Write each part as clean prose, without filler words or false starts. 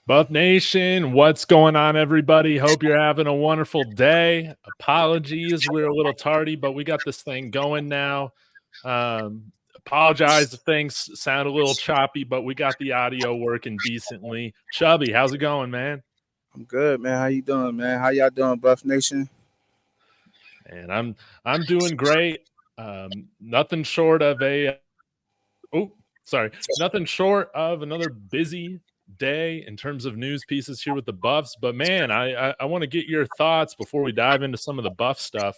Buff Nation, what's going on, everybody? Hope you're having a wonderful day. Apologies, we're a little tardy, but we got this thing going now. Apologize if things sound a little choppy, but we got the audio working decently. Chubby, how's it going, man? I'm good, man. How you doing, man? How y'all doing, Buff Nation? And I'm doing great. Nothing short of a nothing short of another busy day in terms of news pieces here with the Buffs. But man, I want to get your thoughts before we dive into some of the Buff stuff.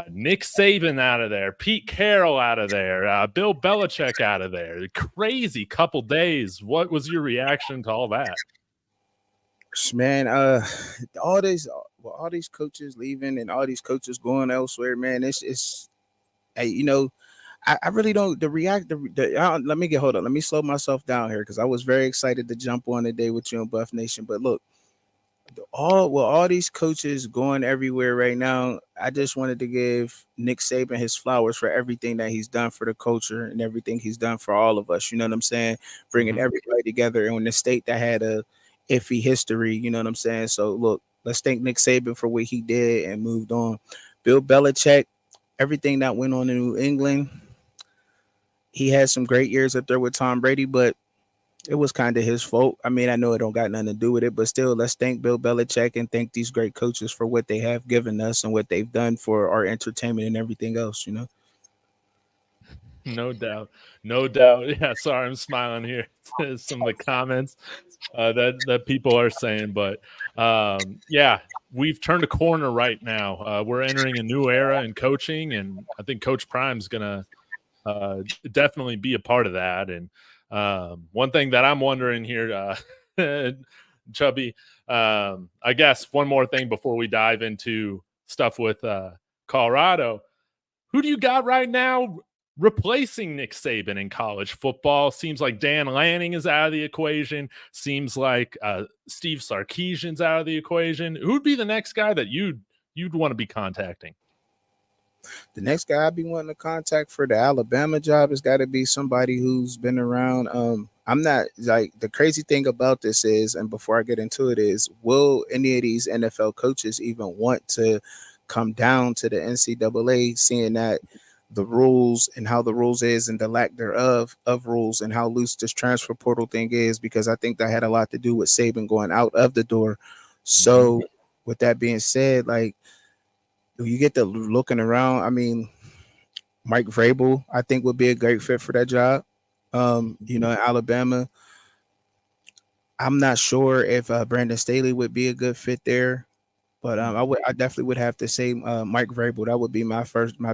Nick Saban out of there, Pete Carroll out of there, Bill Belichick out of there. Crazy couple days. What was your reaction to all that? Man, all these all these coaches leaving and all these coaches going elsewhere, man. It's hey, I really don't let me get hold on. Let me slow myself down here because I was very excited to jump on today with you on Buff Nation. But look, all these coaches going everywhere right now. I just wanted to give Nick Saban his flowers for everything that he's done for the culture and everything he's done for all of us. You know what I'm saying? Bringing everybody together in the state that had a iffy history. You know what I'm saying? So look, let's thank Nick Saban for what he did and moved on. Bill Belichick, everything that went on in New England. He had some great years up there with Tom Brady, but it was kind of his fault. I mean, I know it don't got nothing to do with it, but still, let's thank Bill Belichick and thank these great coaches for what they have given us and what they've done for our entertainment and everything else, you know? No doubt. No doubt. Yeah, sorry, I'm smiling here to some of the comments that people are saying. But yeah, we've turned a corner right now. We're entering a new era in coaching, and I think Coach Prime's going to definitely be a part of that. And one thing that I'm wondering here, Chubby, I guess one more thing before we dive into stuff with Colorado. Who do you got right now replacing Nick Saban in college football? Seems like Dan Lanning is out of the equation. Seems like Steve Sarkisian's out of the equation. Who'd be the next guy that you'd want to be contacting? The next guy I'd be wanting to contact for the Alabama job has got to be somebody who's been around. I'm not like the crazy thing about this is, and before I get into it, is will any of these NFL coaches even want to come down to the NCAA, seeing that the rules and how the rules is and the lack thereof of rules and how loose this transfer portal thing is? Because I think that had a lot to do with Saban going out of the door. So, with that being said, like you get to looking around. I mean, Mike Vrabel, I think would be a great fit for that job. In Alabama, I'm not sure if Brandon Staley would be a good fit there, but I definitely would have to say Mike Vrabel. That would be my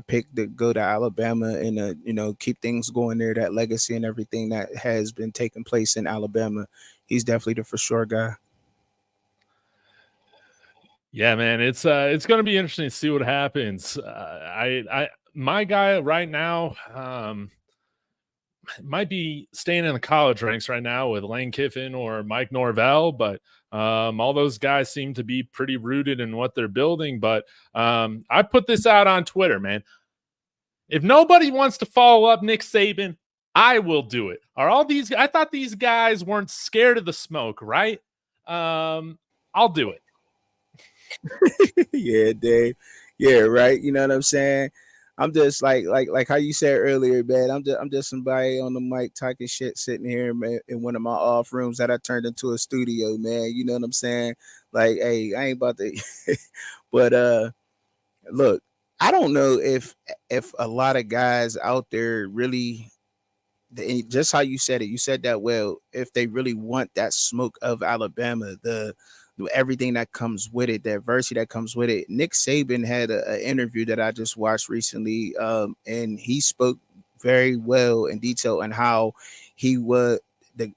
pick to go to Alabama and keep things going there. That legacy and everything that has been taking place in Alabama, he's definitely the for sure guy. Yeah, man, it's going to be interesting to see what happens. My guy right now might be staying in the college ranks right now with Lane Kiffin or Mike Norvell, but all those guys seem to be pretty rooted in what they're building. But I put this out on Twitter, man. If nobody wants to follow up Nick Saban, I will do it. Are all these? I thought these guys weren't scared of the smoke, right? I'll do it. Yeah, Dave. Yeah, right. You know what I'm saying? I'm just like how you said earlier, man. I'm just somebody on the mic talking shit, sitting here in one of my off rooms that I turned into a studio, man. You know what I'm saying? Like, hey, I ain't about to. But look, I don't know if a lot of guys out there really, just how you said it, you said that well. If they really want that smoke of Alabama, the everything that comes with it, the adversity that comes with it. Nick Saban had an interview that I just watched recently, and he spoke very well in detail on how he was the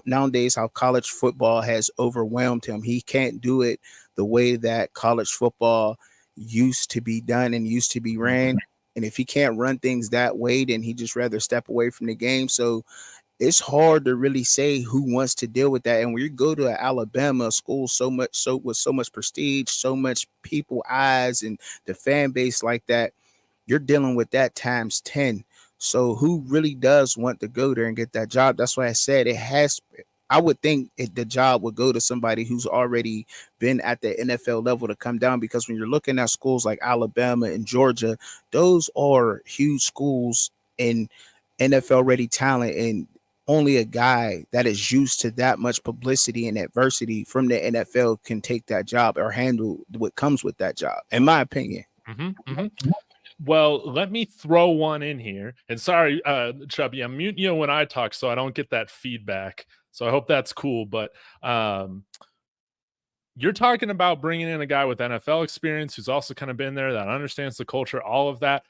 nowadays how college football has overwhelmed him. He can't do it the way that college football used to be done and used to be ran. And if he can't run things that way, then he just rather step away from the game. So it's hard to really say who wants to deal with that. And when you go to Alabama school with so much prestige, so much people eyes and the fan base like that, you're dealing with that times 10. So who really does want to go there and get that job? That's why I said I would think the job would go to somebody who's already been at the NFL level to come down, because when you're looking at schools like Alabama and Georgia, those are huge schools and NFL ready talent, and only a guy that is used to that much publicity and adversity from the NFL can take that job or handle what comes with that job, in my opinion. Well, let me throw one in here. And sorry, Chubby, I'm muting you when I talk so I don't get that feedback. So I hope that's cool. But you're talking about bringing in a guy with NFL experience who's also kind of been there, that understands the culture, all of that.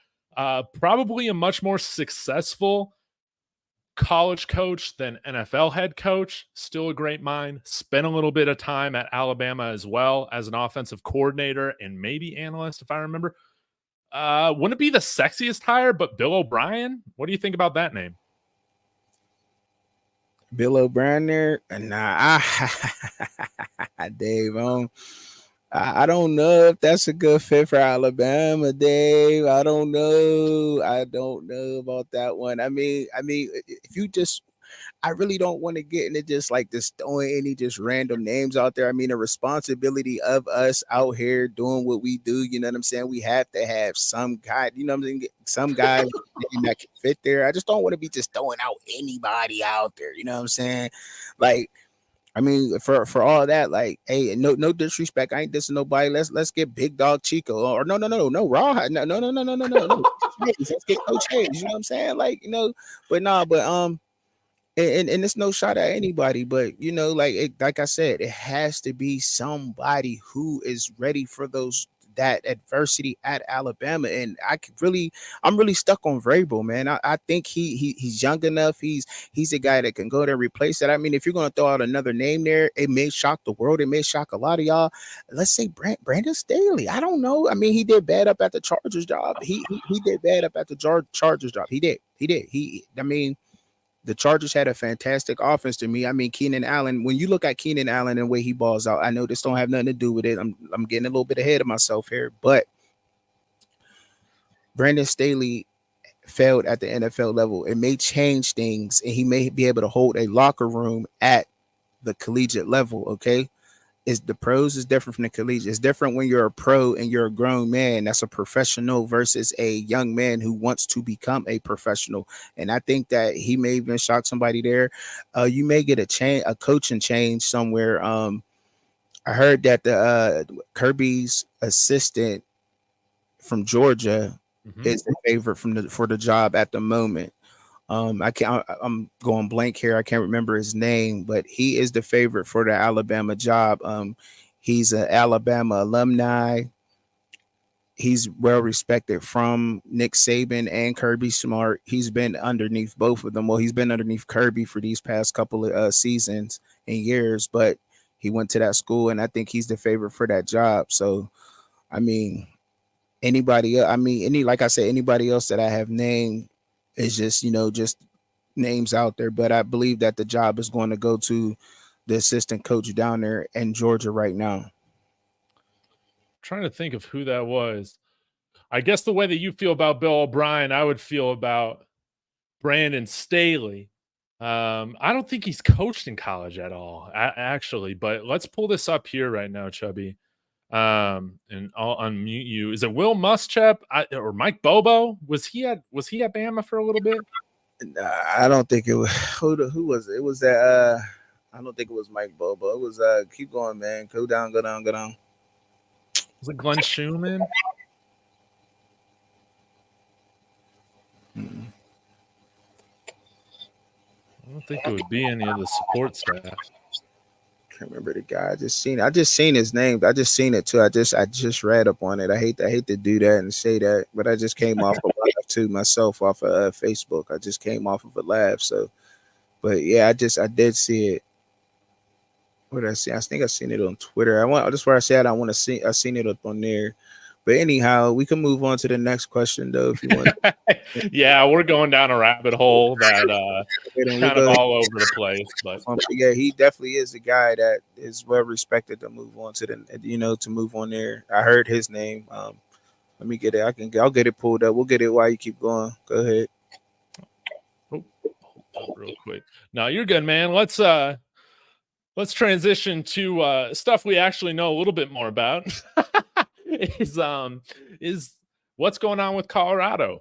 Probably a much more successful college coach than NFL head coach. Still a great mind. Spent a little bit of time at Alabama as well as an offensive coordinator and maybe analyst, if I remember. Wouldn't it be the sexiest hire, but Bill O'Brien? What do you think about that name? Bill O'Brien there? Nah, Dave. I don't know if that's a good fit for Alabama, Dave. I don't know. I don't know about that one. I mean, if you just, I really don't want to get into just like this throwing any just random names out there. I mean, the responsibility of us out here doing what we do, you know what I'm saying? We have to have some guy, you know what I'm saying? Some guy that can fit there. I just don't want to be just throwing out anybody out there, you know what I'm saying? Like, I mean, for all that, like, hey, no disrespect. I ain't dissing nobody. Let's get Big Dog Chico, or no, Raw. No. Let's get Coach Hayes. You know what I'm saying? Like, but nah, but and it's no shot at anybody, but like I said, it has to be somebody who is ready for that adversity at Alabama. And I'm really stuck on Vrabel, man. I think he's young enough. He's a guy that can go there and replace that. I mean, if you're gonna throw out another name there, it may shock the world. It may shock a lot of y'all. Let's say Brandon Staley. I don't know. I mean, he did bad up at the Chargers job. He did bad up at the Chargers job. He did. I mean, the Chargers had a fantastic offense to me. I mean, Keenan Allen, when you look at Keenan Allen and the way he balls out, I know this don't have nothing to do with it. I'm getting a little bit ahead of myself here, but Brandon Staley failed at the NFL level. It may change things, and he may be able to hold a locker room at the collegiate level, okay? The pros is different from the collegiate. It's different when you're a pro and you're a grown man that's a professional versus a young man who wants to become a professional. And I think that he may even shock somebody there. You may get a coaching change somewhere. I heard that the Kirby's assistant from Georgia is the favorite for the job at the moment. I'm going blank here. I can't remember his name, but he is the favorite for the Alabama job. He's an Alabama alumni. He's well respected from Nick Saban and Kirby Smart. He's been underneath both of them. Well, he's been underneath Kirby for these past couple of seasons and years, but he went to that school, and I think he's the favorite for that job. So, I mean, anybody else, like I said, anybody else that I have named is just names out there, but I believe that the job is going to go to the assistant coach down there in Georgia right now. Trying to think of who that was. I guess the way that you feel about Bill O'Brien, I would feel about Brandon Staley. I don't think he's coached in college at all, actually, but let's pull this up here right now, Chubby. And I'll unmute you. Is it Will Muschamp or Mike Bobo? Was he at Bama for a little bit? I don't think it was. Who was it? It was that. I don't think it was Mike Bobo. It was. Keep going, man. Go down. Was it Glenn Schumann? I don't think it would be any of the support staff. Can't remember the guy. I just seen his name. I just seen it too. I just read up on it. I hate to do that and say that, but I just came off of live too myself off of Facebook. I just came off of a live. So, but yeah, I did see it. What did I see? I think I seen it on Twitter. That's where I said I want to see. I seen it up on there. But anyhow, we can move on to the next question though, if you want. Yeah, we're going down a rabbit hole that kind of all over the place. But yeah, he definitely is a guy that is well respected to move on to to move on there. I heard his name. Let me get it. I'll get it pulled up. We'll get it while you keep going. Go ahead. Oh, hold on real quick. No, you're good, man. Let's let's transition to stuff we actually know a little bit more about. is what's going on with Colorado.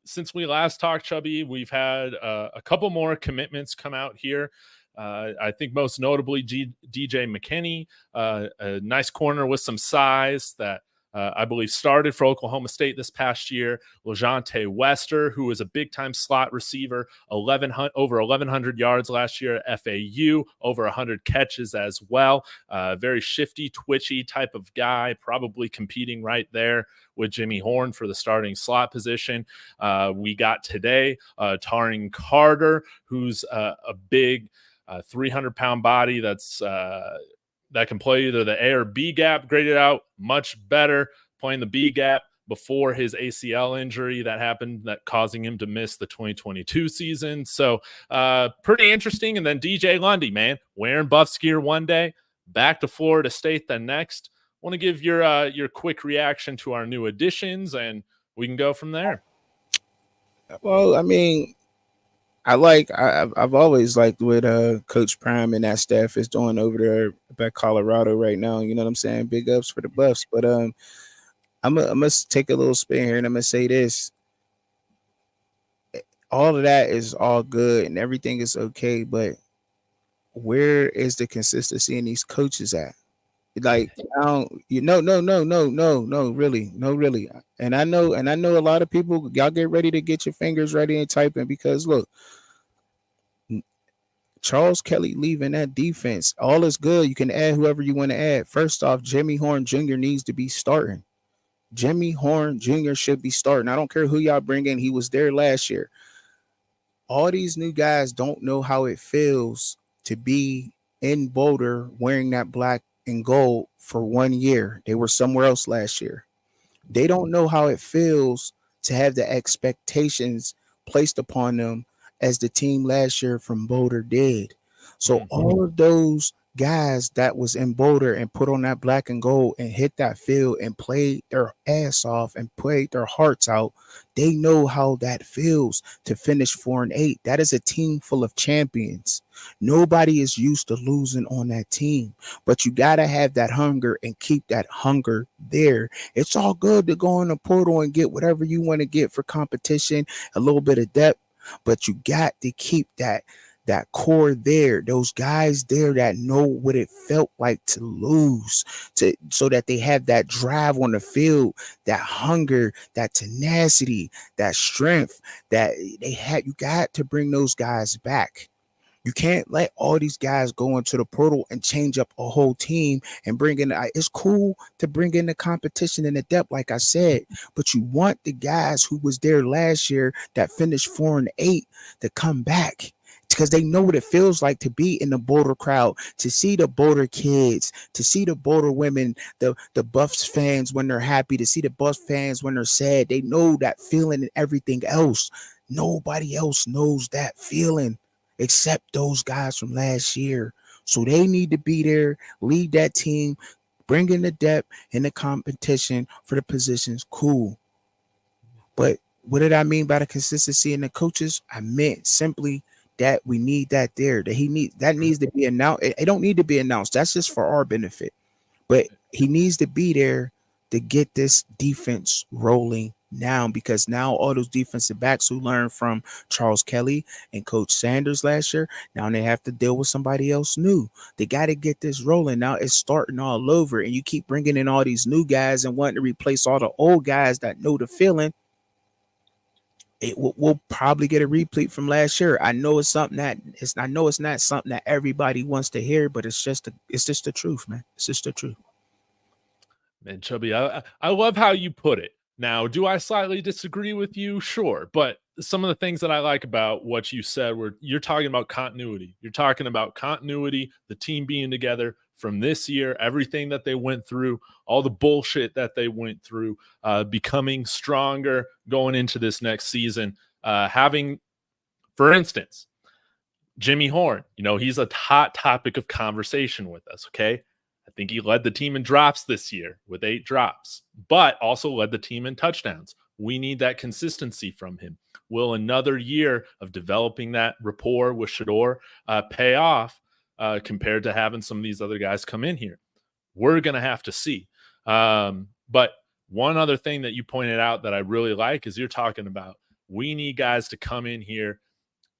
Since we last talked, Chubby, we've had a couple more commitments come out here. I think most notably DJ McKinney, a nice corner with some size that I believe started for Oklahoma State this past year. LeJonte Wester, who was a big-time slot receiver, over 1,100 yards last year at FAU, over 100 catches as well. Very shifty, twitchy type of guy, probably competing right there with Jimmy Horn for the starting slot position. We got today Taring Carter, who's a big 300-pound body that can play either the A or B gap, graded out much better playing the B gap before his ACL injury that happened, that causing him to miss the 2022 season. So pretty interesting. And then DJ Lundy, man, wearing Buffs gear one day, back to Florida State the next. Want to give your quick reaction to our new additions, and we can go from there. Well, I mean, I've always liked what Coach Prime and that staff is doing over there at Colorado right now. You know what I'm saying? Big ups for the Buffs. But I'm gonna take a little spin here and I'm gonna say this. All of that is all good and everything is okay, but where is the consistency in these coaches at? Like, no, really. And I know a lot of people, y'all get ready to get your fingers ready and typing, because look, Charles Kelly leaving that defense, all is good. You can add whoever you want to add. First off, Jimmy Horn Jr. needs to be starting. Jimmy Horn Jr. should be starting. I don't care who y'all bring in. He was there last year. All these new guys don't know how it feels to be in Boulder wearing that black and gold for 1 year. They were somewhere else last year. They don't know how it feels to have the expectations placed upon them as the team last year from Boulder did. So all of those guys that was in Boulder and put on that black and gold and hit that field and played their ass off and played their hearts out, they know how that feels to finish 4-8. That is a team full of champions. Nobody is used to losing on that team, but you got to have that hunger and keep that hunger there. It's all good to go in the portal and get whatever you want to get for competition, a little bit of depth, but you got to keep that core there, those guys there that know what it felt like to lose, so that they have that drive on the field, that hunger, that tenacity, that strength that they had. You got to bring those guys back. You can't let all these guys go into the portal and change up a whole team and bring in. It's cool to bring in the competition and the depth, like I said, but you want the guys who was there last year that finished 4-8 to come back, because they know what it feels like to be in the Boulder crowd, to see the Boulder kids, to see the Boulder women, the Buffs fans when they're happy, to see the Buffs fans when they're sad. They know that feeling and everything else. Nobody else knows that feeling except those guys from last year. So they need to be there, lead that team, bring in the depth and the competition for the positions. Cool. But what did I mean by the consistency in the coaches? I meant simply that we need that there. That needs to be announced. It don't need to be announced. That's just for our benefit. But he needs to be there to get this defense rolling now, because now all those defensive backs who learned from Charles Kelly and Coach Sanders last year, now they have to deal with somebody else new. They got to get this rolling. Now it's starting all over, and you keep bringing in all these new guys and wanting to replace all the old guys that know the feeling. We'll probably get a repeat from last year. I know it's something that I know it's not something that everybody wants to hear, but it's just the truth, man. It's just the truth. Man, Chubby, I love how you put it. Now, do I slightly disagree with you? Sure. But some of the things that I like about what you said were, you're talking about continuity. You're talking about continuity, the team being together from this year, everything that they went through, all the bullshit that they went through, becoming stronger going into this next season. Having, for instance, Jimmy Horn, he's a hot topic of conversation with us, okay? I think he led the team in drops this year with 8 drops, but also led the team in touchdowns. We need that consistency from him. Will another year of developing that rapport with Shador pay off compared to having some of these other guys come in here. We're going to have to see. But one other thing that you pointed out that I really like is you're talking about we need guys to come in here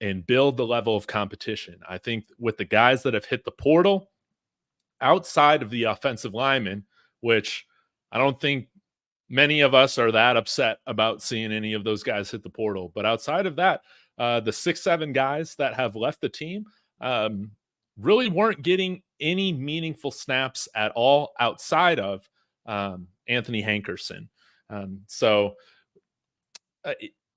and build the level of competition. I think with the guys that have hit the portal outside of the offensive linemen, which I don't think many of us are that upset about seeing any of those guys hit the portal. But outside of that, the 6-7 guys that have left the team really weren't getting any meaningful snaps at all outside of Anthony Hankerson. So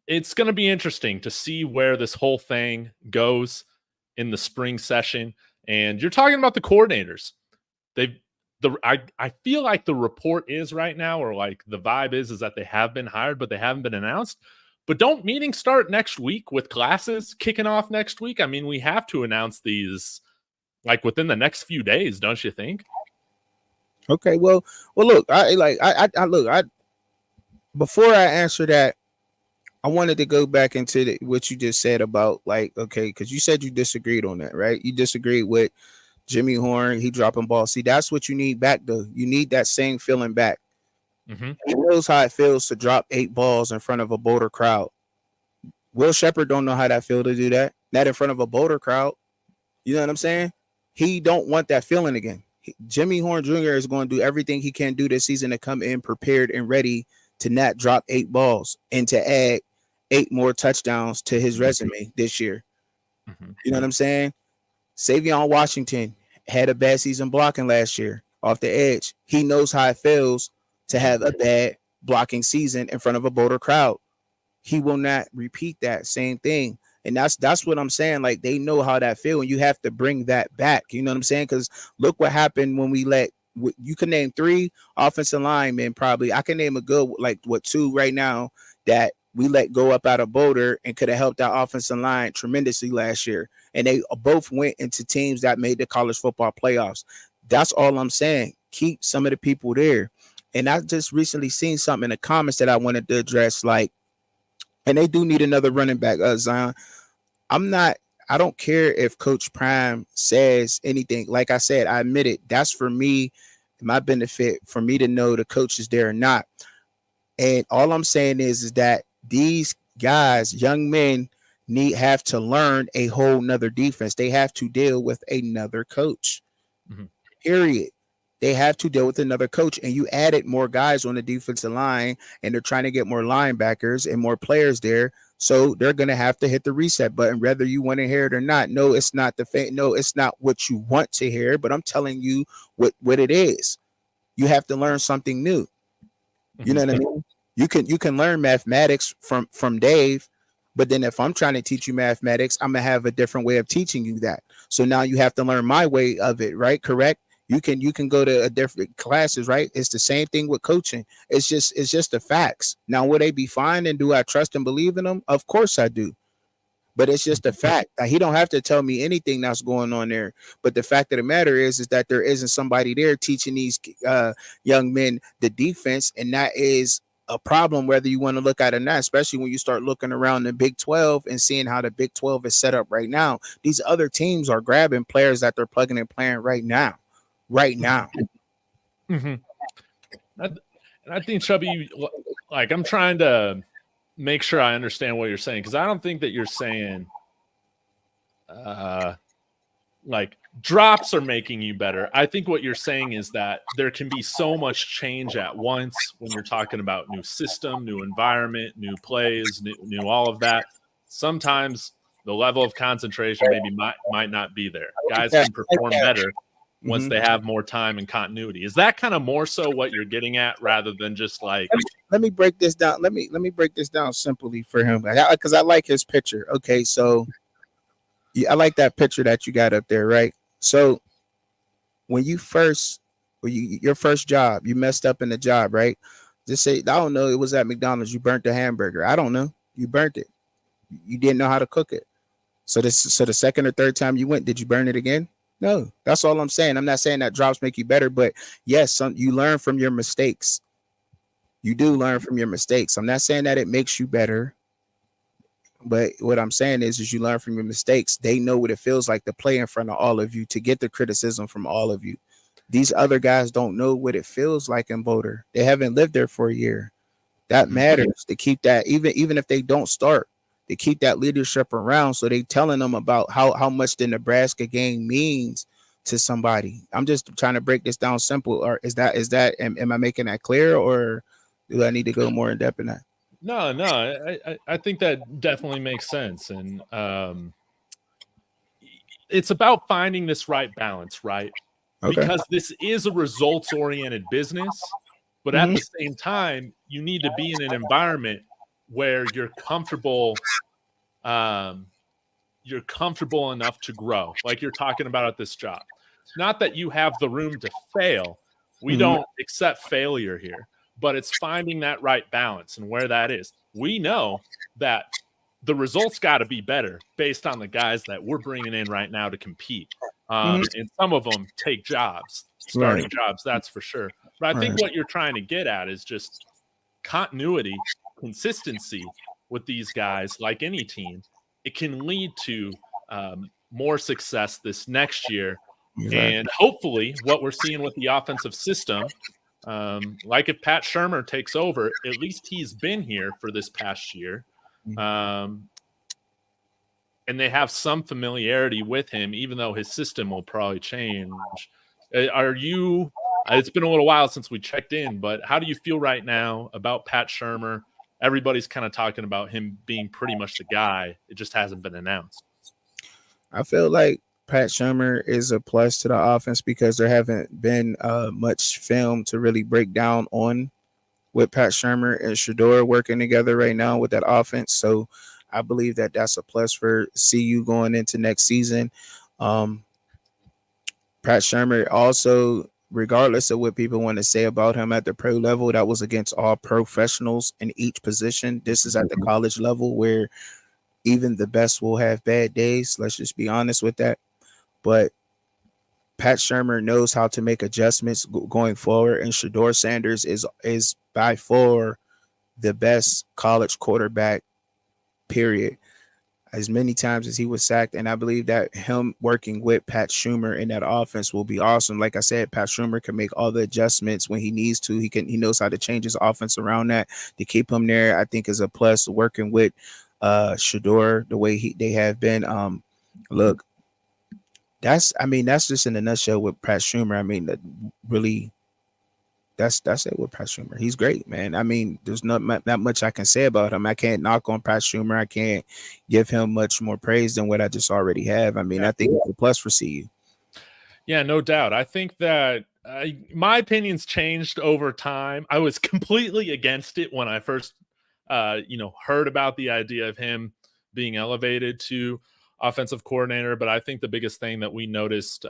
it's going to be interesting to see where this whole thing goes in the spring session. And you're talking about the coordinators. I feel like the report is right now, or like the vibe is that they have been hired, but they haven't been announced. But don't meetings start next week with classes kicking off next week? I mean, we have to announce these like within the next few days, don't you think? Okay, well, look, before I answer that, I wanted to go back into what you just said about like, okay, because you said you disagreed on that, right? You disagreed with Jimmy Horn, he dropping balls. See, that's what you need back, though. You need that same feeling back. Mm-hmm. He knows how it feels to drop 8 balls in front of a Boulder crowd. Will Shepherd don't know how that feels to do that. Not in front of a Boulder crowd. You know what I'm saying? He don't want that feeling again. Jimmy Horn Jr. is going to do everything he can do this season to come in prepared and ready to not drop 8 balls and to add 8 more touchdowns to his resume this year. Mm-hmm. You know what I'm saying? Savion Washington had a bad season blocking last year off the edge. He knows how it feels to have a bad blocking season in front of a Boulder crowd. He will not repeat that same thing. And that's what I'm saying. Like, they know how that feels, and you have to bring that back. You know what I'm saying? Because look what happened when we you can name 3 offensive linemen probably. I can name a good, 2 right now that we let go up out of Boulder and could have helped our offensive line tremendously last year. And they both went into teams that made the college football playoffs. That's all I'm saying. Keep some of the people there. And I just recently seen something in the comments that I wanted to address, and they do need another running back, Zion. I don't care if Coach Prime says anything. Like I said, I admit it. That's for me, my benefit, for me to know the coach is there or not. And all I'm saying is that these guys, young men, have to learn a whole nother defense. They have to deal with another coach. Mm-hmm. Period. They have to deal with another coach. And you added more guys on the defensive line, and they're trying to get more linebackers and more players there. So they're going to have to hit the reset button, whether you want to hear it or not. No, it's not it's not what you want to hear, but I'm telling you what it is. You have to learn something new. You know what I mean? You can learn mathematics from Dave, but then if I'm trying to teach you mathematics, I'm gonna have a different way of teaching you that. So now you have to learn my way of it, right? Correct? You can go to a different classes, right? It's the same thing with coaching. It's just the facts. Now, will they be fine, and do I trust and believe in them? Of course I do. But it's just a fact. He don't have to tell me anything that's going on there. But the fact of the matter is that there isn't somebody there teaching these young men the defense, and that is a problem, whether you want to look at it or not, especially when you start looking around the Big 12 and seeing how the Big 12 is set up right now. These other teams are grabbing players that they're plugging and playing right now. Mm-hmm. And I think, Chubby, like, I'm trying to make sure I understand what you're saying, because I don't think that you're saying like drops are making you better. I think what you're saying is that there can be so much change at once when you're talking about new system, new environment, new plays, new all of that. Sometimes the level of concentration maybe might not be there. Guys can perform better once they have more time and continuity. Is that kind of more so what you're getting at, rather than just like? Let me break this down. Let me break this down simply for him, because I like his picture. Okay, so I like that picture that you got up there, right? So when your first job, you messed up in the job, right? Just say, I don't know, it was at McDonald's. You burnt the hamburger. I don't know. You burnt it. You didn't know how to cook it. So the second or third time you went, did you burn it again? No, that's all I'm saying. I'm not saying that drops make you better, but yes, you learn from your mistakes. You do learn from your mistakes. I'm not saying that it makes you better. But what I'm saying is you learn from your mistakes. They know what it feels like to play in front of all of you, to get the criticism from all of you. These other guys don't know what it feels like in Boulder. They haven't lived there for a year. That matters to keep that, even if they don't start, to keep that leadership around. So they telling them about how much the Nebraska game means to somebody. I'm just trying to break this down simple. Or am I making that clear, or do I need to go more in depth in that? No, I think that definitely makes sense. And it's about finding this right balance, right? Okay. Because this is a results-oriented business, but at the same time, you need to be in an environment where you're comfortable enough to grow, like you're talking about at this job. Not that you have the room to fail. We don't accept failure here, but it's finding that right balance and where that is. We know that the results got to be better based on the guys that we're bringing in right now to compete. And some of them take jobs, starting jobs, that's for sure. But I think what you're trying to get at is just continuity, consistency with these guys, like any team. It can lead to more success this next year. And hopefully what we're seeing with the offensive system, like if Pat Shurmur takes over, at least he's been here for this past year. And they have some familiarity with him, even though his system will probably change. It's been a little while since we checked in, but how do you feel right now about Pat Shurmur? Everybody's kind of talking about him being pretty much the guy. It just hasn't been announced. I feel like Pat Shurmur is a plus to the offense because there haven't been much film to really break down on with Pat Shurmur and Shedeur working together right now with that offense. So I believe that that's a plus for CU going into next season. Pat Shurmur also, regardless of what people want to say about him at the pro level, that was against all professionals in each position. This is at the college level where even the best will have bad days. Let's just be honest with that. But Pat Shurmur knows how to make adjustments going forward, and Shedeur Sanders is by far the best college quarterback, period. As many times as he was sacked, and I believe that him working with Pat Shurmur in that offense will be awesome. Like I said, Pat Shurmur can make all the adjustments when he needs to. He knows how to change his offense around that to keep him there. I think is a plus. Working with Shedeur the way they have been. Look, that's just in a nutshell with Pat Shurmur. I mean, really, that's it with Pat Shurmur. He's great, man. I mean, there's not much I can say about him. I can't knock on Pat Shurmur. I can't give him much more praise than what I just already have. I mean, I think it's a plus for CU. Yeah, no doubt. I think that my opinion's changed over time. I was completely against it when I first, heard about the idea of him being elevated to offensive coordinator. But I think the biggest thing that we noticed,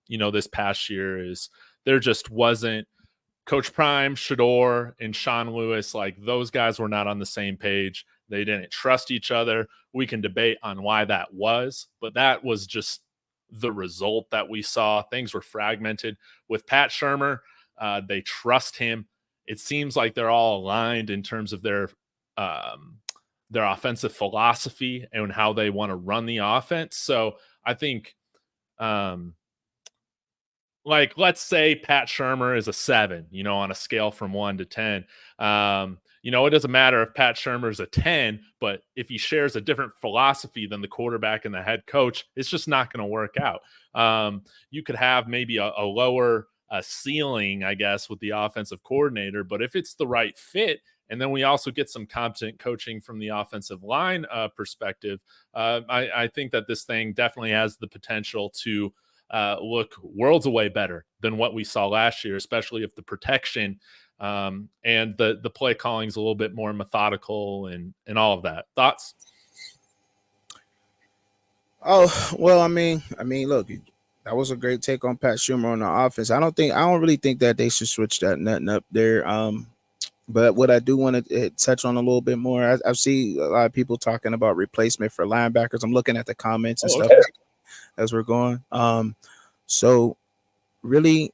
this past year is there just wasn't Coach Prime, Shedeur, and Sean Lewis. Like those guys were not on the same page. They didn't trust each other. We can debate on why that was, but that was just the result that we saw. Things were fragmented. With Pat Shurmur, they trust him. It seems like they're all aligned in terms of their offensive philosophy and how they want to run the offense. So I think, let's say Pat Shurmur is a 7, on a scale from 1 to 10. It doesn't matter if Pat Shurmur is a 10, but if he shares a different philosophy than the quarterback and the head coach, it's just not going to work out. You could have maybe a lower ceiling, I guess, with the offensive coordinator, but if it's the right fit, and then we also get some competent coaching from the offensive line perspective, I think that this thing definitely has the potential to look worlds away better than what we saw last year, especially if the protection and the play calling is a little bit more methodical and all of that. Thoughts? Oh, well, I mean, look, that was a great take on Pat Shurmur on the offense. I don't really think that they should switch that nothing up there. But what I do want to touch on a little bit more, I see a lot of people talking about replacement for linebackers. I'm looking at the comments and stuff as we're going. So really,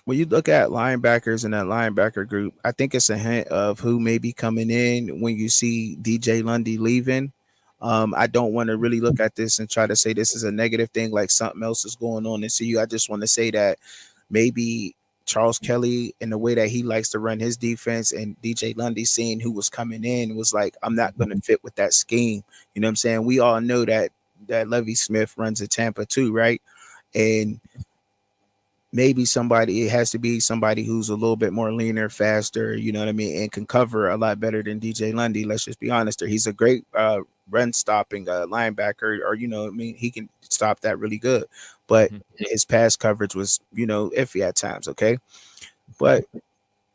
when you look at linebackers in that linebacker group, I think it's a hint of who may be coming in when you see DJ Lundy leaving. I don't want to really look at this and try to say this is a negative thing, like something else is going on in CU. I just want to say that maybe Charles Kelly and the way that he likes to run his defense and DJ Lundy seeing who was coming in was like, I'm not going to fit with that scheme. You know what I'm saying? We all know that Levy Smith runs at Tampa too, right? And maybe somebody, it has to be somebody who's a little bit more leaner, faster, you know what I mean, and can cover a lot better than DJ Lundy. Let's just be honest there. He's a great run stopping linebacker, or you know what I mean, he can stop that really good. But his pass coverage was, you know, iffy at times, okay? But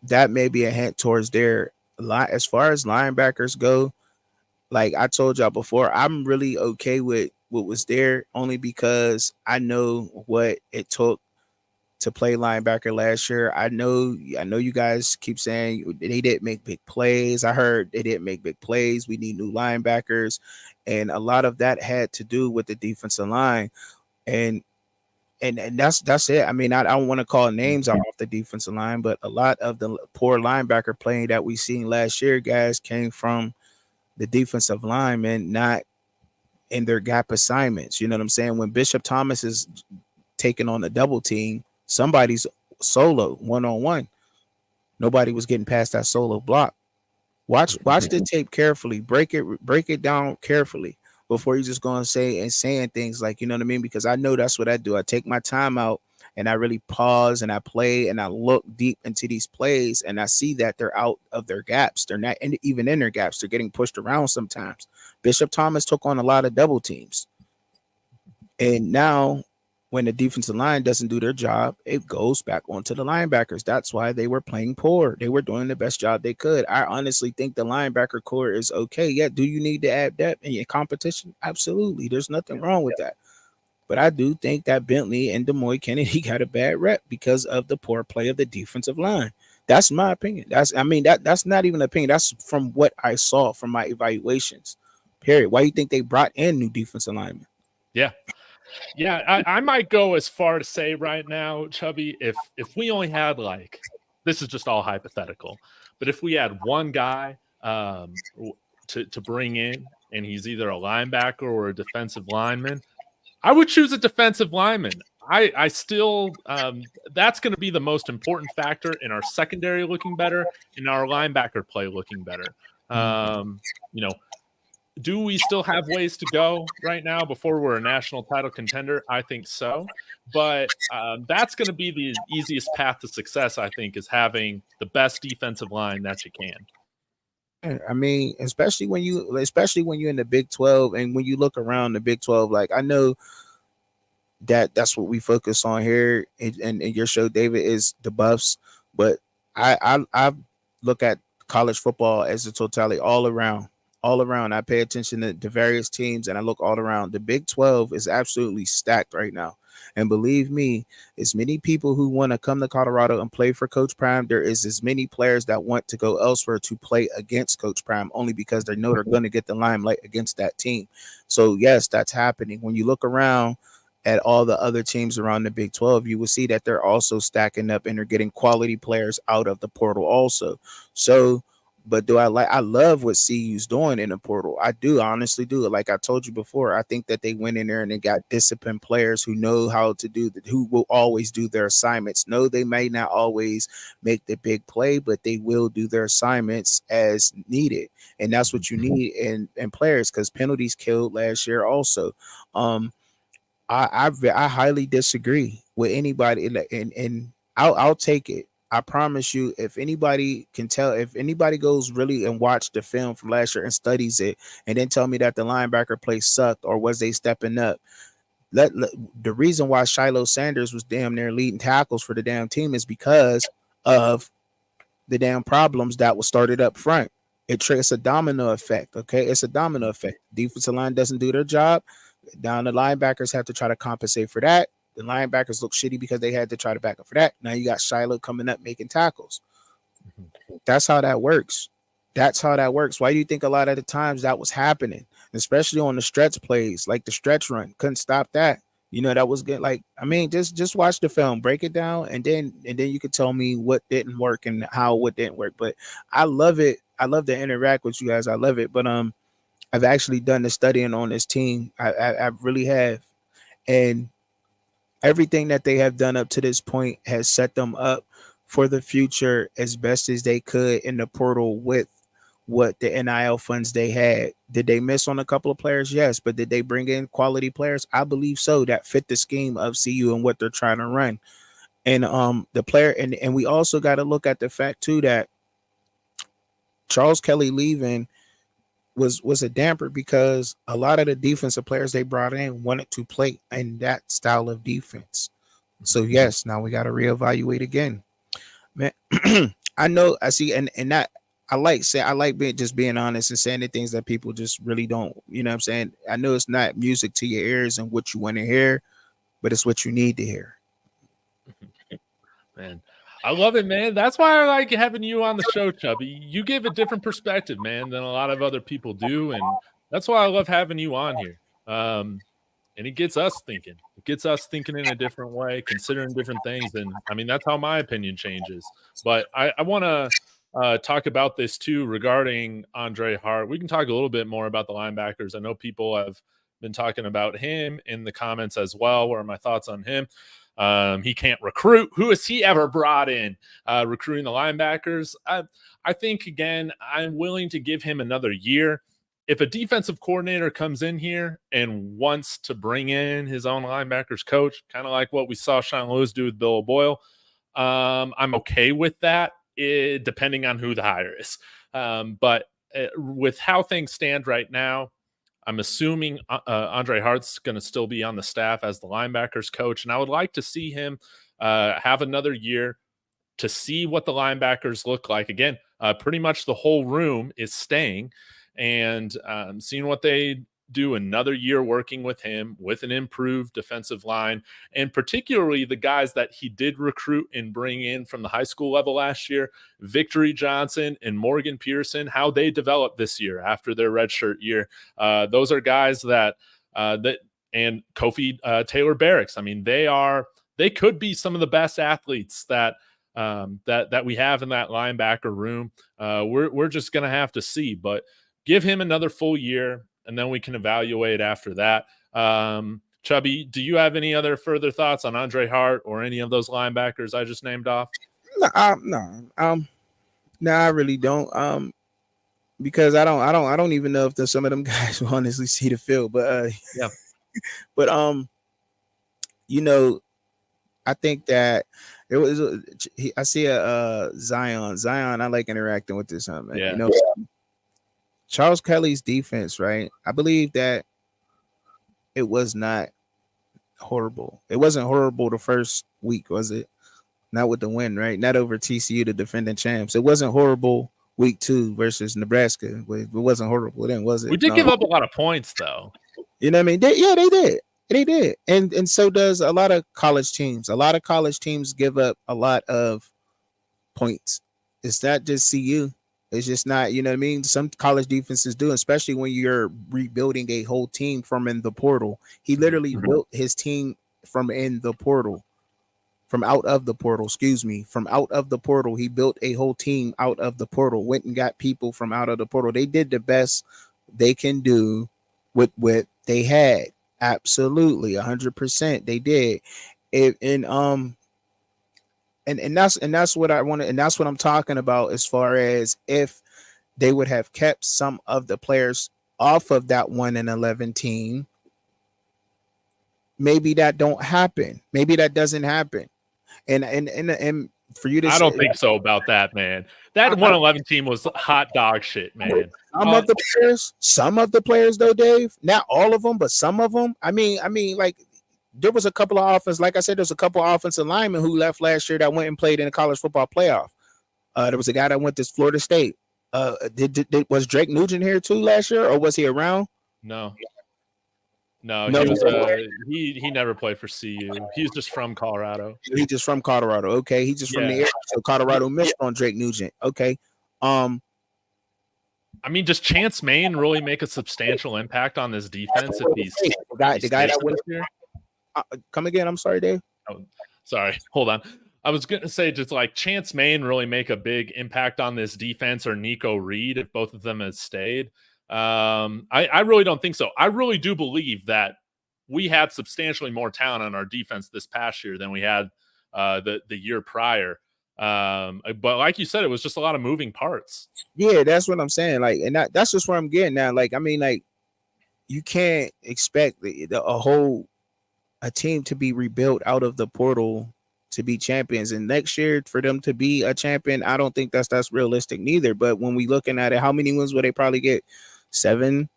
that may be a hint towards their line as far as linebackers go. Like I told y'all before, I'm really okay with what was there only because I know what it took to play linebacker last year. I know you guys keep saying they didn't make big plays. I heard they didn't make big plays. We need new linebackers. And a lot of that had to do with the defensive line. And and that's it. I mean, I don't want to call names out off the defensive line, but a lot of the poor linebacker playing that we seen last year, guys, came from the defensive linemen, not in their gap assignments. You know what I'm saying? When Bishop Thomas is taking on a double team, somebody's solo one on one. Nobody was getting past that solo block. Watch the tape carefully. Break it down carefully before you just going to say and saying things like, you know what I mean? Because I know that's what I do. I take my time out and I really pause and I play and I look deep into these plays and I see that they're out of their gaps. They're not even in their gaps. They're getting pushed around sometimes. Bishop Thomas took on a lot of double teams. And now when the defensive line doesn't do their job, it goes back onto the linebackers. That's why they were playing poor. They were doing the best job they could. I honestly think the linebacker core is okay. Yeah, do you need to add depth in your competition? Absolutely. There's nothing wrong with that. But I do think that Bentley and Demoy Kennedy got a bad rep because of the poor play of the defensive line. That's my opinion. That's not even an opinion. That's from what I saw from my evaluations. Period. Why do you think they brought in new defensive linemen? Yeah. Yeah, I might go as far to say right now, Chubby, if we only had like, this is just all hypothetical, but if we had one guy to bring in and he's either a linebacker or a defensive lineman, I would choose a defensive lineman. I still that's going to be the most important factor in our secondary looking better, in our linebacker play looking better. You know, do we still have ways to go right now before we're a national title contender? I think so. But that's going to be the easiest path to success, I think, is having the best defensive line that you can. I mean, especially when you're in the Big 12 and when you look around the Big 12, like I know that's what we focus on here and your show, David, is the buffs. But I look at college football as a totality all around. All around. I pay attention to the various teams and I look all around. The Big 12 is absolutely stacked right now. And believe me, as many people who want to come to Colorado and play for Coach Prime, there is as many players that want to go elsewhere to play against Coach Prime only because they know they're going to get the limelight against that team. So, yes, that's happening. When you look around at all the other teams around the Big 12, you will see that they're also stacking up and they're getting quality players out of the portal also. So, but I love what CU's doing in the portal. I do, I honestly do. Like I told you before, I think that they went in there and they got disciplined players who know how to do that, who will always do their assignments. No, they may not always make the big play, but they will do their assignments as needed. And that's what you need in players, because penalties killed last year also. I highly disagree with anybody, and I'll take it. I promise you, if anybody can tell, if anybody goes really and watch the film from last year and studies it, and then tell me that the linebacker play sucked or was they stepping up, the reason why Shiloh Sanders was damn near leading tackles for the damn team is because of the damn problems that was started up front. It's a domino effect. Okay, it's a domino effect. Defensive line doesn't do their job. Down the linebackers have to try to compensate for that. The linebackers look shitty because they had to try to back up for that. Now you got Shiloh coming up making tackles. That's how that works. That's how that works. Why do you think a lot of the times that was happening, especially on the stretch plays, like the stretch run, couldn't stop that. That was good. Like, I mean, just watch the film, break it down, and then you could tell me what didn't work and how what didn't work. But I love it. I love to interact with you guys. I love it. But I've actually done the studying on this team. I really have, and everything that they have done up to this point has set them up for the future as best as they could in the portal with what the NIL funds they had. Did they miss on a couple of players? Yes, but did they bring in quality players? I believe so. That fit the scheme of CU and what they're trying to run. And the player and we also got to look at the fact too that Charles Kelly leaving was a damper because a lot of the defensive players they brought in wanted to play in that style of defense. So yes, now we got to reevaluate again. Man, I know I see and that I like being honest and saying the things that people just really don't, you know what I'm saying? I know it's not music to your ears and what you want to hear, but it's what you need to hear. Man, I love it, man. That's why I like having you on the show, Chubby. You give a different perspective, man, than a lot of other people do, and that's why I love having you on here. And it gets us thinking. It gets us thinking in a different way, considering different things. And I mean, that's how my opinion changes. But I want to talk about this too regarding Andre Hart. We can talk a little bit more about the linebackers. I know people have been talking about him in the comments as well. What are my thoughts on him? He can't recruit. Who has he ever brought in recruiting the linebackers? I think, again, I'm willing to give him another year. If a defensive coordinator comes in here and wants to bring in his own linebackers coach, kind of like what we saw Sean Lewis do with Bill O'Boyle, I'm okay with that, depending on who the hire is. But with how things stand right now, I'm assuming Andre Hart's going to still be on the staff as the linebackers coach, and I would like to see him have another year to see what the linebackers look like. Again, pretty much the whole room is staying, and seeing what they do another year working with him with an improved defensive line, and particularly the guys that he did recruit and bring in from the high school level last year, Victory Johnson and Morgan Pearson, how they developed this year after their redshirt year. Those are guys that and Kofi Taylor Barracks. I mean, they could be some of the best athletes that we have in that linebacker room. We're just going to have to see, but give him another full year, and then we can evaluate after that. Chubby, do you have any other further thoughts on Andre Hart or any of those linebackers I just named off? No, I really don't. Because I don't even know if some of them guys will honestly see the field. But yeah, but I think that it was. I see a Zion. I like interacting with this man. Yeah. Charles Kelly's defense, right? I believe that it was not horrible. It wasn't horrible the first week, was it? Not with the win, right? Not over TCU, the defending champs. It wasn't horrible week 2 versus Nebraska. It wasn't horrible then, was it? We did give up a lot of points, though. You know what I mean? They did. They did. And so does a lot of college teams. A lot of college teams give up a lot of points. It's not just CU. It's just not, you know what I mean? Some college defenses do, especially when you're rebuilding a whole team from in the portal. He literally built his team from in the portal, from out of the portal, from out of the portal. He built a whole team out of the portal, went and got people from out of the portal. They did the best they can do with what they had. Absolutely, 100%. They did. And that's what I want to, and that's what I'm talking about as far as if they would have kept some of the players off of that 1-11 team, maybe that don't happen. Maybe that doesn't happen. And for you to I don't think so about that, man. That 111 team was hot dog shit, man. Some of the players though, Dave, not all of them, but some of them. I mean, like there was a couple of offense, like I said, there's a couple of offensive linemen who left last year that went and played in the college football playoff. There was a guy that went to Florida State. Was Drake Nugent here too last year, or was he around? No, he was. He never played for CU. He was just from Colorado. He's just from Colorado. Okay, he's just from the area. So Colorado missed on Drake Nugent. Okay. I mean, does Chance Main really make a substantial impact on this defense if he's the guy that went here? Come again. I'm sorry, Dave. Oh, sorry. Hold on. I was going to say, just like Chance Main really make a big impact on this defense, or Nico Reed, if both of them had stayed. I really don't think so. I really do believe that we had substantially more talent on our defense this past year than we had the year prior. But like you said, it was just a lot of moving parts. Yeah, that's what I'm saying. Like, and that's just where I'm getting now. Like, I mean, like, you can't expect a team to be rebuilt out of the portal to be champions, and next year for them to be a champion, I don't think that's realistic neither. But when we looking at it, how many wins will they probably get? 7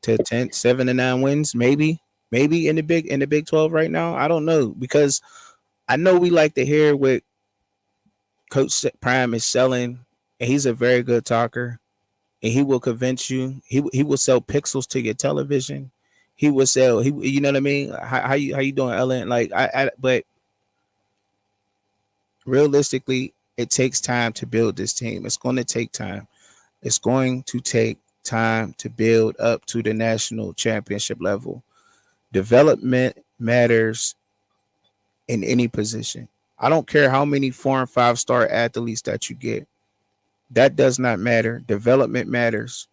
to 10, 7 to 9 wins, maybe in the Big 12 right now. I don't know, because I know we like to hear what Coach Prime is selling, and he's a very good talker, and he will convince you. He will sell pixels to your television. He will sell. You know what I mean? How you doing, Ellen? Like but realistically, it takes time to build this team. It's going to take time. It's going to take time to build up to the national championship level. Development matters in any position. I don't care how many 4 and 5 star athletes that you get. That does not matter. Development matters.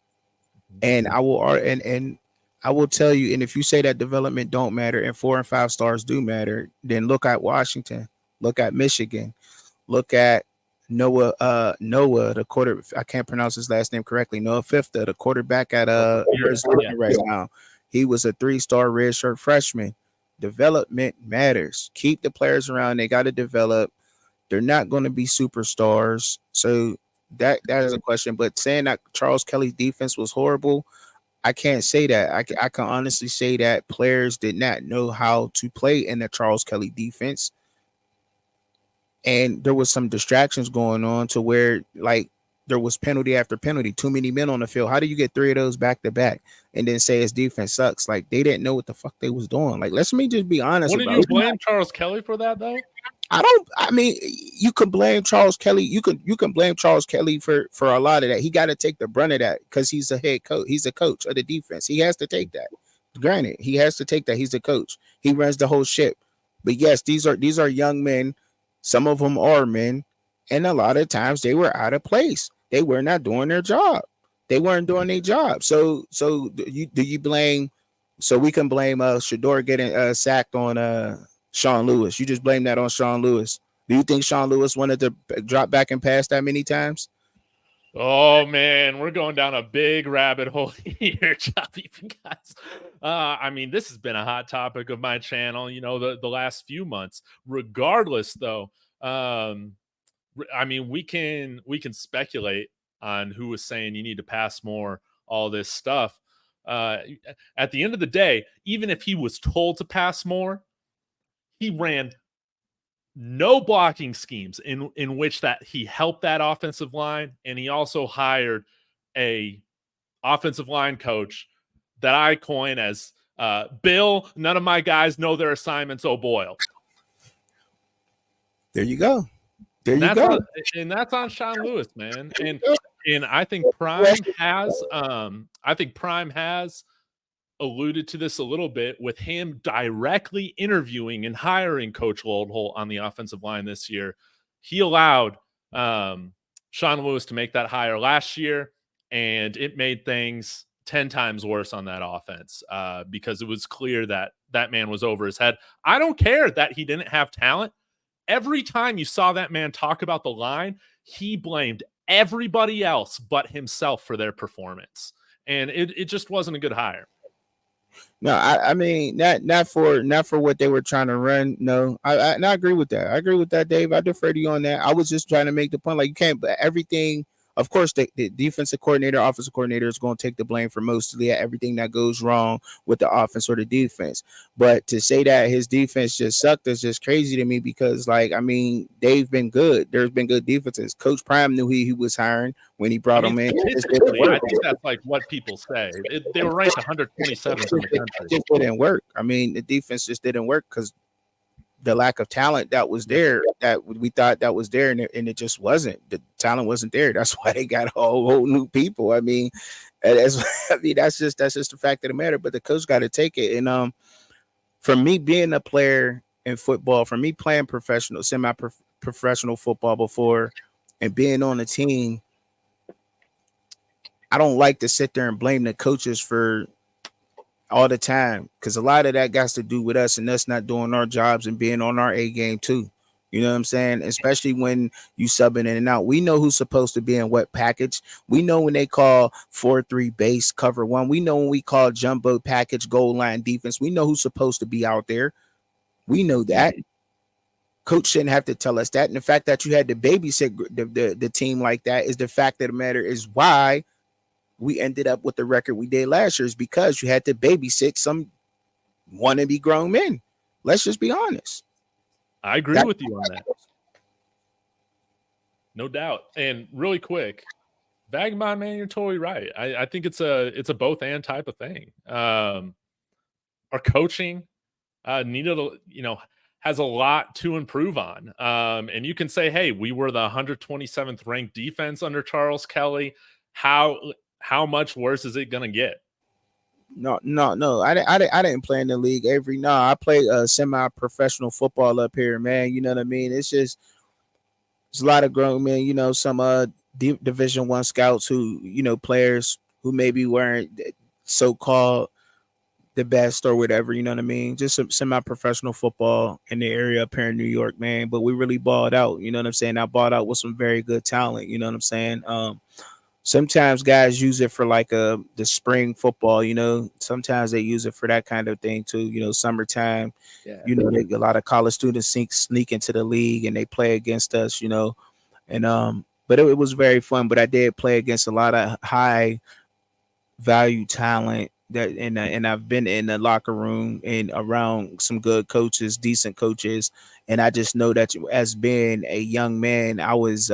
And I will tell you, and if you say that development don't matter and 4 and 5 stars do matter, then look at Washington, look at Michigan, look at Noah, the quarter. I can't pronounce his last name correctly. Noah Fifta, the quarterback at right now. He was a 3-star redshirt freshman. Development matters. Keep the players around. They got to develop. They're not going to be superstars. So that is a question. But saying that Charles Kelly's defense was horrible, I can't say that. I can honestly say that players did not know how to play in the Charles Kelly defense. And there was some distractions going on to where, like, there was penalty after penalty, too many men on the field. How do you get 3 of those back to back and then say his defense sucks? Like, they didn't know what the fuck they was doing. Like, let's me just be honest. What did you blame Charles Kelly for that, though? I mean, you can blame Charles Kelly. You can blame Charles Kelly for a lot of that. He got to take the brunt of that because he's a head coach. He's a coach of the defense. He has to take that. Granted, he has to take that. He's the coach. He runs the whole ship. But yes, these are young men. Some of them are men, and a lot of times they were out of place. They were not doing their job. They weren't doing their job. So do you blame? So we can blame Shador getting sacked on Sean Lewis. You just blame that on Sean Lewis. Do you think Sean Lewis wanted to drop back and pass that many times? Oh man, we're going down a big rabbit hole here, Choppy, guys. I mean, this has been a hot topic of my channel, the last few months. Regardless, though, I mean, we can speculate on who was saying you need to pass more, all this stuff. At the end of the day, even if he was told to pass more, he ran no blocking schemes in which that he helped that offensive line, and he also hired a offensive line coach that I coin as Bill, none of my guys know their assignments, O'Boyle. There you go. And that's on Sean Lewis, man. And I think Prime has alluded to this a little bit with him directly interviewing and hiring Coach Loadholt on the offensive line this year. He allowed Sean Lewis to make that hire last year, and it made things 10 times worse on that offense because it was clear that that man was over his head. I don't care that he didn't have talent. Every time you saw that man talk about the line, he blamed everybody else but himself for their performance. And it just wasn't a good hire. No, I mean not for what they were trying to run. No, I agree with that. I agree with that, Dave. I defer to you on that. I was just trying to make the point, like, you can't. But everything, of course, the defensive coordinator, offensive coordinator is going to take the blame for mostly everything that goes wrong with the offense or the defense. But to say that his defense just sucked is just crazy to me because, like, I mean, they've been good. There's been good defenses. Coach Prime knew he was hiring when he brought him in. I think that's like what people say. They were ranked 127th in the country. It just didn't work. I mean, the defense just didn't work because the lack of talent that was there, that we thought that was there, and it just wasn't. The talent wasn't there. That's why they got whole new people. I mean, that's just the fact of the matter. But the coach got to take it. And for me being a player in football, for me playing professional, semi-professional football before, and being on a team, I don't like to sit there and blame the coaches for all the time, because a lot of that got to do with us and us not doing our jobs and being on our A game too. You know what I'm saying? Especially when you subbing in and out. We know who's supposed to be in what package. We know when they call 4-3 base cover one. We know when we call jumbo package goal line defense. We know who's supposed to be out there. We know that. Coach shouldn't have to tell us that. And the fact that you had to babysit the team like that is the fact of the matter, is why we ended up with the record we did last year, is because you had to babysit some wannabe grown men. Let's just be honest. I agree with you on that. No doubt. And really quick, Vagabond, man, you're totally right. I think it's a both and type of thing. Our coaching needed, has a lot to improve on. And you can say, hey, we were the 127th ranked defense under Charles Kelly. How much worse is it gonna get? No. I didn't play in the league, Avery. No, I played semi-professional football up here, man. You know what I mean? It's a lot of grown men. You know, some Division One scouts who, players who maybe weren't so-called the best or whatever. You know what I mean? Just some semi-professional football in the area up here in New York, man. But we really balled out. You know what I'm saying? I balled out with some very good talent. You know what I'm saying? Sometimes guys use it for like the spring football, sometimes they use it for that kind of thing too, summertime. Yeah. A lot of college students sneak into the league and they play against us, and but it was very fun. But I did play against a lot of high value talent and I've been in the locker room and around some good coaches, decent coaches. And I just know that as being a young man, I was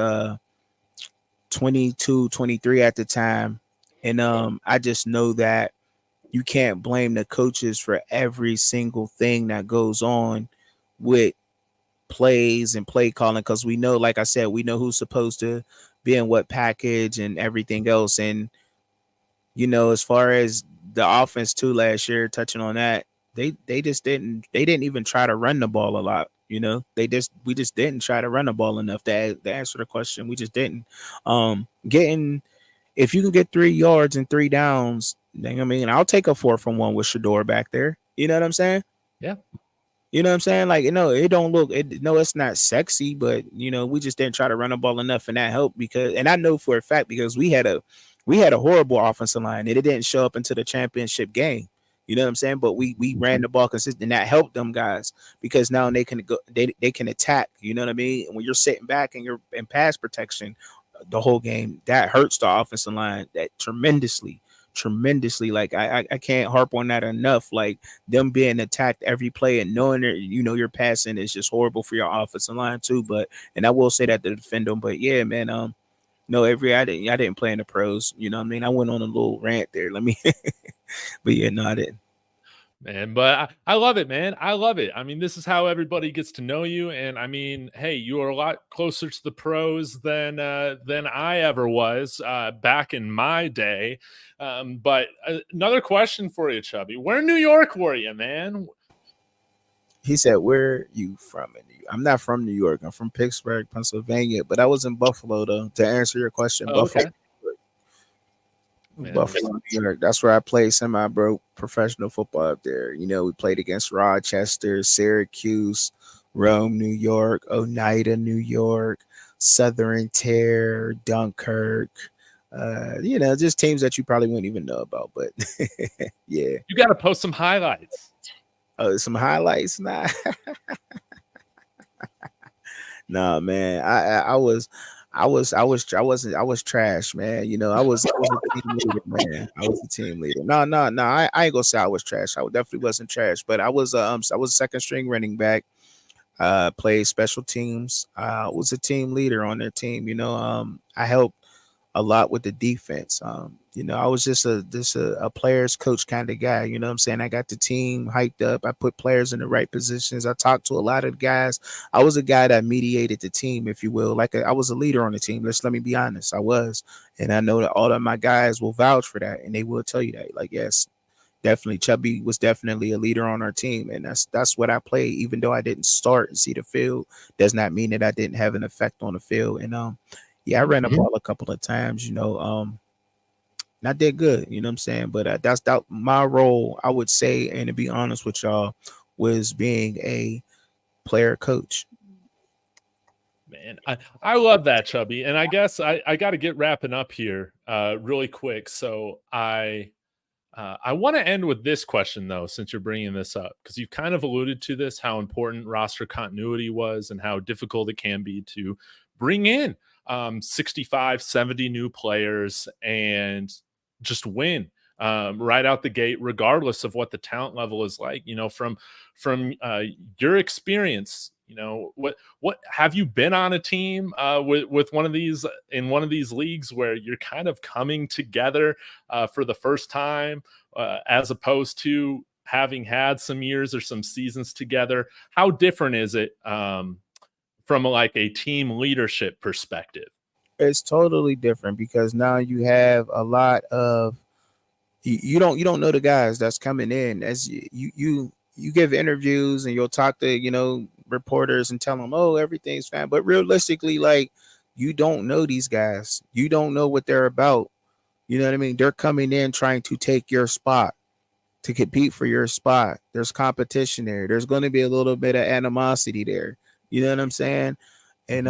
22, 23 at the time. And I just know that you can't blame the coaches for every single thing that goes on with plays and play calling, because we know, like I said, we know who's supposed to be in what package and everything else. And as far as the offense too, last year, touching on that, they didn't even try to run the ball a lot. We just didn't try to run the ball enough to answer the question. We just didn't. If you can get 3 yards and 3 downs, then, I mean, I'll take a 4-from-1 with Shador back there. You know what I'm saying? Yeah. You know what I'm saying? Like, it don't look, it's not sexy, but we just didn't try to run the ball enough, and that helped because, and I know for a fact, because we had a horrible offensive line and it didn't show up into the championship game. You know what I'm saying? But we ran the ball consistent, and that helped them guys, because now they can go, they can attack. You know what I mean? And when you're sitting back and you're in pass protection the whole game, that hurts the offensive line that tremendously. Like I can't harp on that enough. Like, them being attacked every play and knowing that you're passing is just horrible for your offensive line too. But, and I will say that to defend them. But yeah, man, no, I didn't play in the pros. You know what I mean? I went on a little rant there. But yeah, no, I didn't. Man, but I love it, man. I love it. I mean, this is how everybody gets to know you. And I mean, hey, you are a lot closer to the pros than I ever was back in my day. But another question for you, Chubby. Where in New York were you, man? He said, "Where are you from?" I'm not from New York. I'm from Pittsburgh, Pennsylvania. But I was in Buffalo, though, to answer your question. Buffalo. Okay. Man, Buffalo, New York. That's where I played professional football up there. We played against Rochester, Syracuse, Rome, New York, Oneida, New York, Southern Tier, Dunkirk. Just teams that you probably wouldn't even know about. But yeah, you got to post some highlights. Some highlights, nah. Nah, man. I was trash, man. I was a team leader, man. I was a team leader. No. I ain't gonna say I was trash. I definitely wasn't trash, but I was second string running back. Played special teams. Was a team leader on their team. I helped a lot with the defense. I was just a players coach kind of guy. You know what I'm saying? I got the team hyped up. I put players in the right positions. I talked to a lot of guys. I was a guy that mediated the team, if you will. I was a leader on the team. Let me be honest. I was. And I know that all of my guys will vouch for that, and they will tell you that. Like, yes, Definitely, Chubby was definitely a leader on our team, and that's what I played. Even though I didn't start and see the field, does not mean that I didn't have an effect on the field. And yeah, I ran the ball a couple of times. And I did good. You know what I'm saying? But that's that my role. I would say, and to be honest with y'all, was being a player coach. Man, I love that, Chubby. And I guess I got to get wrapping up here really quick. So I want to end with this question, though, since you're bringing this up, because you've kind of alluded to this, how important roster continuity was and how difficult it can be to bring in 65, 70 new players and just win right out the gate, regardless of what the talent level is like. From your experience, what have you been on a team with one of these in one of these leagues where you're kind of coming together for the first time, as opposed to having had some years or some seasons together? How different is it from like a team leadership perspective? It's totally different because now you have a lot of you don't know the guys that's coming in. As you give interviews and you'll talk to reporters and tell them, oh, everything's fine, but realistically, like, you don't know these guys, you don't know what they're about. You know what I mean? They're coming in trying to take your spot, to compete for your spot. There's competition there. There's going to be a little bit of animosity there. You know what I'm saying? And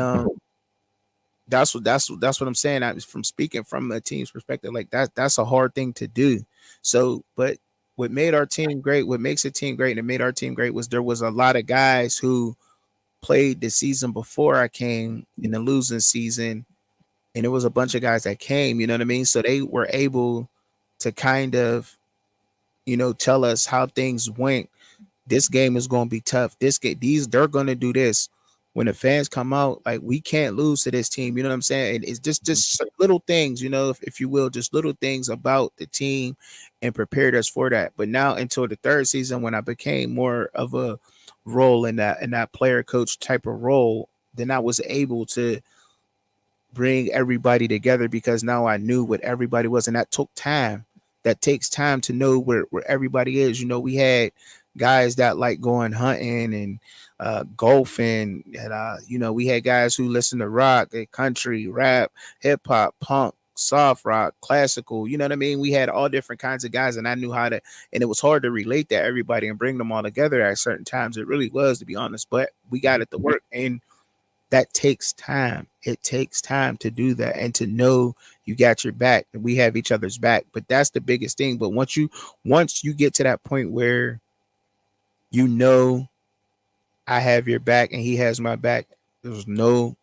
that's what I'm saying. I was from speaking from a team's perspective, like that's a hard thing to do. So, but what made our team great, what makes a team great, and it made our team great, was there was a lot of guys who played the season before I came in the losing season, and it was a bunch of guys that came. You know what I mean? So they were able to kind of tell us how things went. This game is going to be tough. This game, they're going to do this. When the fans come out, like, we can't lose to this team. You know what I'm saying? And it's just little things, if you will, just little things about the team, and prepared us for that. But now until the third season, when I became more of a role in that player coach type of role, then I was able to bring everybody together, because now I knew what everybody was, and that took time. That takes time to know where everybody is. We had guys that like going hunting and golfing, and we had guys who listen to rock, country, rap, hip hop, punk, soft rock, classical. You know what I mean? We had all different kinds of guys, and I knew how to. And it was hard to relate to everybody and bring them all together at certain times. It really was, to be honest. But we got it to work, and that takes time. It takes time to do that, and to know you got your back and we have each other's back. But that's the biggest thing. But once you get to that point where I have your back and he has my back, there's no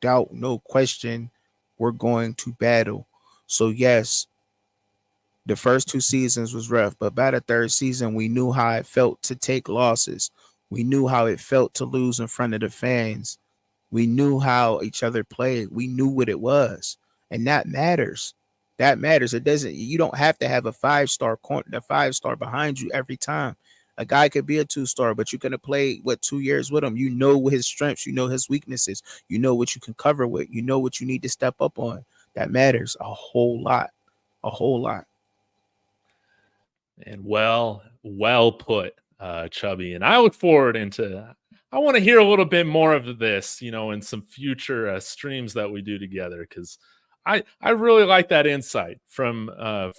doubt, no question, we're going to battle. So yes, the first two seasons was rough, but by the third season, we knew how it felt to take losses. We knew how it felt to lose in front of the fans. We knew how each other played. We knew what it was. And that matters. That matters. It doesn't, you don't have to have a five-star behind you every time. A guy could be a 2-star, but you're going to play 2 years with him. You know his strengths, you know his weaknesses, you know what you can cover with, you know what you need to step up on. That matters a whole lot. A whole lot. And well put, Chubby. And I look forward I want to hear a little bit more of this, in some future streams that we do together, because I really like that insight from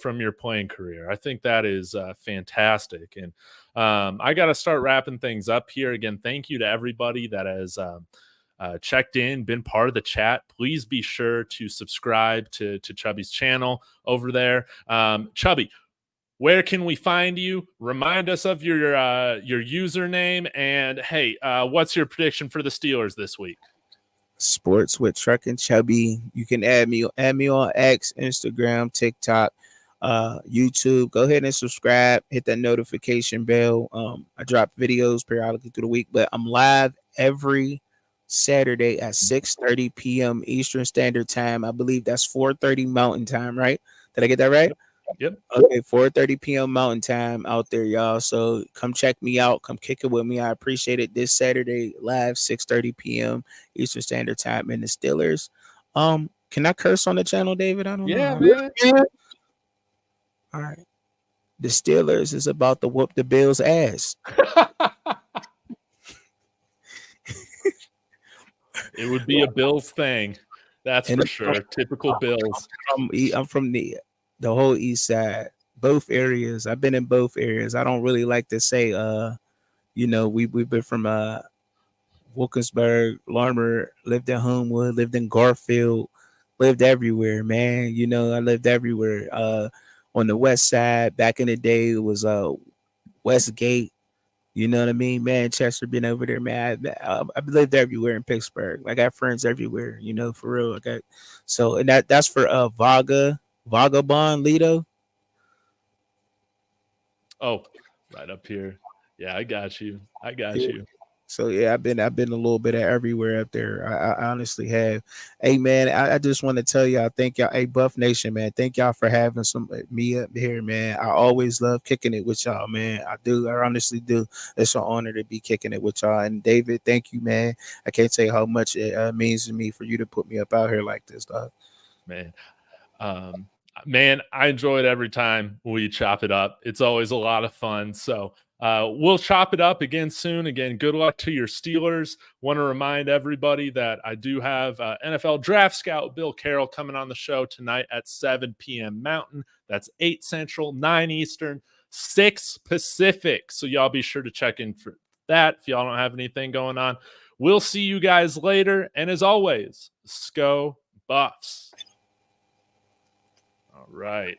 your playing career. I think that is fantastic. And I got to start wrapping things up here. Again, thank you to everybody that has checked in, been part of the chat. Please be sure to subscribe to Chubby's channel over there. Chubby, where can we find you? Remind us of your username, and hey, what's your prediction for the Steelers this week? Sports with Truck and Chubby. You can add me on X, Instagram, TikTok, YouTube. Go ahead and subscribe. Hit that notification bell. I drop videos periodically through the week, but I'm live every Saturday at 6:30 p.m. Eastern Standard Time. I believe that's 4:30 Mountain Time, right? Did I get that right? Yep. Okay, 4:30 p.m. Mountain Time out there, y'all. So come check me out. Come kick it with me. I appreciate it. This Saturday, live, 6:30 p.m. Eastern Standard Time. And the Steelers. Can I curse on the channel, David? I don't know. Man. All right. The Steelers is about to whoop the Bills' ass. It would be a Bills thing. That's And for sure. Typical Bills. I'm from the whole East Side, both areas. I've been in both areas. I don't really like to say, we've been from Wilkinsburg, Larmer, lived in Homewood, lived in Garfield, lived everywhere, man. I lived everywhere. On the West Side, back in the day, it was Westgate. You know what I mean? Manchester, been over there, man. I've lived everywhere in Pittsburgh. I got friends everywhere, for real. And that's for Vagabond Lido. Oh, right up here. Yeah, I got you. I got Yeah. you. So yeah, I've been a little bit of everywhere up there. I honestly have. Hey man, I just want to tell y'all, thank y'all. Hey Buff Nation, man, thank y'all for having me up here, man. I always love kicking it with y'all, man. I do. I honestly do. It's an honor to be kicking it with y'all. And David, thank you, man. I can't say how much it means to me for you to put me up out here like this, dog. Man. Man, I enjoy it every time we chop it up. It's always a lot of fun. So we'll chop it up again soon. Again, good luck to your Steelers. Want to remind everybody that I do have NFL draft scout Bill Carroll coming on the show tonight at 7 p.m. Mountain. That's 8 Central, 9 Eastern, 6 Pacific. So y'all be sure to check in for that if y'all don't have anything going on. We'll see you guys later. And as always, Sco Buffs. All right.